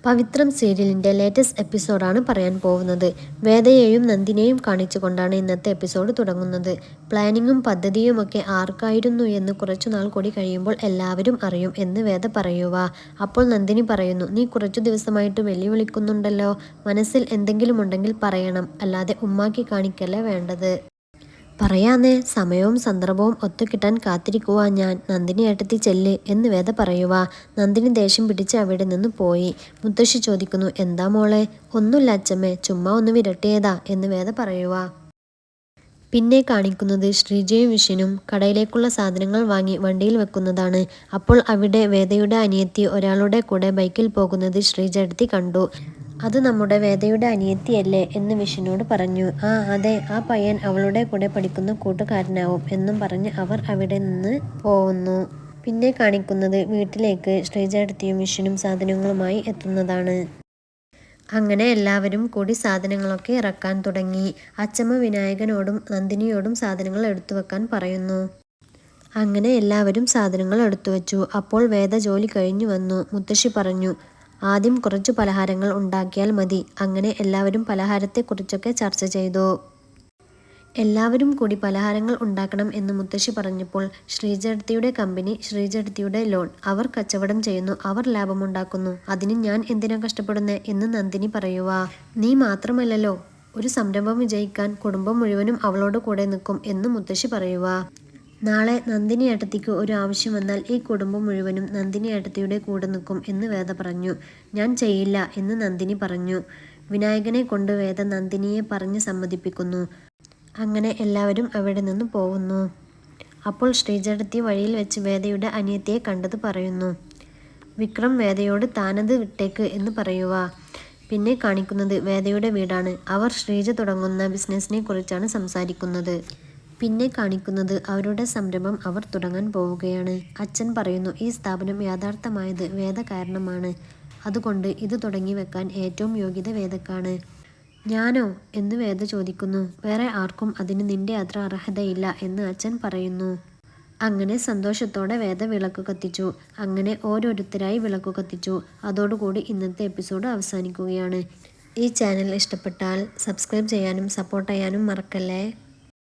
പവിത്രം സീരിയലിൻ്റെ ലേറ്റസ്റ്റ് എപ്പിസോഡാണ് പറയാൻ പോകുന്നത്. വേദയെയും നന്ദിനെയും കാണിച്ചുകൊണ്ടാണ് ഇന്നത്തെ എപ്പിസോഡ് തുടങ്ങുന്നത്. പ്ലാനിങ്ങും പദ്ധതിയുമൊക്കെ ആർക്കായിരുന്നു എന്ന് കുറച്ചുനാൾ കൂടി കഴിയുമ്പോൾ എല്ലാവരും അറിയും എന്ന് വേദ പറയുക. അപ്പോൾ നന്ദിനി പറയുന്നു, നീ കുറച്ചു ദിവസമായിട്ട് വെല്ലുവിളിക്കുന്നുണ്ടല്ലോ, മനസ്സിൽ എന്തെങ്കിലും ഉണ്ടെങ്കിൽ പറയണം, അല്ലാതെ ഉമ്മാക്കി കാണിക്കല്ലേ വേണ്ടത്. പറയാന്നേ, സമയവും സന്ദർഭവും ഒത്തുകിട്ടാൻ കാത്തിരിക്കുവാ ഞാൻ. നന്ദിനി ഏട്ടത്തി ചെല്ല് എന്ന് വേദ പറയുക. നന്ദിനി ദേഷ്യം പിടിച്ച് അവിടെ നിന്ന് പോയി. മുത്തശ്ശി ചോദിക്കുന്നു, എന്താ മോളെ? ഒന്നുമില്ല അച്ചമ്മേ, ചുമ്മാ ഒന്ന് വിരട്ടിയതാ എന്ന് വേദ പറയുക. പിന്നെ കാണിക്കുന്നത് ശ്രീജയും വിഷനും കടയിലേക്കുള്ള സാധനങ്ങൾ വാങ്ങി വണ്ടിയിൽ വെക്കുന്നതാണ്. അപ്പോൾ അവിടെ വേദയുടെ അനിയത്തി ഒരാളുടെ കൂടെ ബൈക്കിൽ പോകുന്നത് ശ്രീജേട്ടത്തി കണ്ടു. അത് നമ്മുടെ വേദയുടെ അനിയത്തിയല്ലേ എന്ന് വിഷ്ണുനോട് പറഞ്ഞു. ആ അതെ, ആ പയ്യൻ അവളുടെ കൂടെ പഠിക്കുന്ന കൂട്ടുകാരനാവും എന്നും പറഞ്ഞ് അവർ അവിടെ നിന്ന് പോകുന്നു. പിന്നെ കാണിക്കുന്നത് വീട്ടിലേക്ക് ശ്രീജേട്ടത്തിയും വിഷ്ണുവും സാധനങ്ങളുമായി എത്തുന്നതാണ്. അങ്ങനെ എല്ലാവരും കൂടി സാധനങ്ങളൊക്കെ ഇറക്കാൻ തുടങ്ങി. അച്ചമ്മ വിനായകനോടും നന്ദിനിയോടും സാധനങ്ങൾ എടുത്തു വെക്കാൻ പറയുന്നു. അങ്ങനെ എല്ലാവരും സാധനങ്ങൾ എടുത്തു വെച്ചു. അപ്പോൾ വേദ ജോലി കഴിഞ്ഞു വന്നു. മുത്തശ്ശി പറഞ്ഞു, ആദ്യം കുറച്ചു പലഹാരങ്ങൾ ഉണ്ടാക്കിയാൽ മതി. അങ്ങനെ എല്ലാവരും പലഹാരത്തെക്കുറിച്ചൊക്കെ ചർച്ച ചെയ്തു. എല്ലാവരും കൂടി പലഹാരങ്ങൾ ഉണ്ടാക്കണം എന്ന് മുത്തശ്ശി പറഞ്ഞപ്പോൾ ശ്രീജേട്ടത്തിയുടെ കമ്പനി, ശ്രീജേട്ടത്തിയുടെ ലോൺ, അവർ കച്ചവടം ചെയ്യുന്നു, അവർ ലാഭമുണ്ടാക്കുന്നു, അതിന് ഞാൻ എന്തിനാ കഷ്ടപ്പെടുന്നേ എന്ന് നന്ദിനി പറയുക. നീ മാത്രമല്ലല്ലോ, ഒരു സംരംഭം വിജയിക്കാൻ കുടുംബം മുഴുവനും അവളോട് കൂടെ നിൽക്കും എന്ന് മുത്തശ്ശി പറയുക. നാളെ നന്ദിനി ഏട്ടത്തിക്ക് ഒരു ആവശ്യം വന്നാൽ ഈ കുടുംബം മുഴുവനും നന്ദിനി ഏട്ടത്തിയുടെ കൂടെ നിൽക്കും എന്ന് വേദ പറഞ്ഞു. ഞാൻ ചെയ്യില്ല എന്ന് നന്ദിനി പറഞ്ഞു. വിനായകനെ കൊണ്ട് വേദ നന്ദിനിയെ പറഞ്ഞ് സമ്മതിപ്പിക്കുന്നു. അങ്ങനെ എല്ലാവരും അവിടെ നിന്ന് പോകുന്നു. അപ്പോൾ ശ്രീജേട്ടത്തി വഴിയിൽ വെച്ച് വേദയുടെ അനിയത്തിയെ കണ്ടത് പറയുന്നു. വിക്രം വേദയോട് താനത് വിട്ടേക്ക് എന്ന് പറയുക. പിന്നെ കാണിക്കുന്നത് വേദയുടെ വീടാണ്. അവർ ശ്രീജ തുടങ്ങുന്ന ബിസിനസ്സിനെ കുറിച്ചാണ് സംസാരിക്കുന്നത്. പിന്നെ കാണിക്കുന്നത് അവരുടെ സംരംഭം അവർ തുടങ്ങാൻ പോവുകയാണ്. അച്ഛൻ പറയുന്നു, ഈ സ്ഥാപനം യാഥാർത്ഥ്യമായത് വേദ കാരണമാണ്. അതുകൊണ്ട് ഇത് തുടങ്ങി വെക്കാൻ ഏറ്റവും യോഗ്യത വേദക്കാണ്. ഞാനോ എന്ന് വേദ ചോദിക്കുന്നു. വേറെ ആർക്കും അതിന് നിന്റെ അത്ര അർഹതയില്ല എന്ന് അച്ഛൻ പറയുന്നു. അങ്ങനെ സന്തോഷത്തോടെ വേദ വിളക്ക് കത്തിച്ചു. അങ്ങനെ ഓരോരുത്തരായി വിളക്ക് കത്തിച്ചു. അതോടുകൂടി ഇന്നത്തെ എപ്പിസോഡ് അവസാനിക്കുകയാണ്. ഈ ചാനൽ ഇഷ്ടപ്പെട്ടാൽ സബ്സ്ക്രൈബ് ചെയ്യാനും സപ്പോർട്ട് ചെയ്യാനും മറക്കല്ലേ.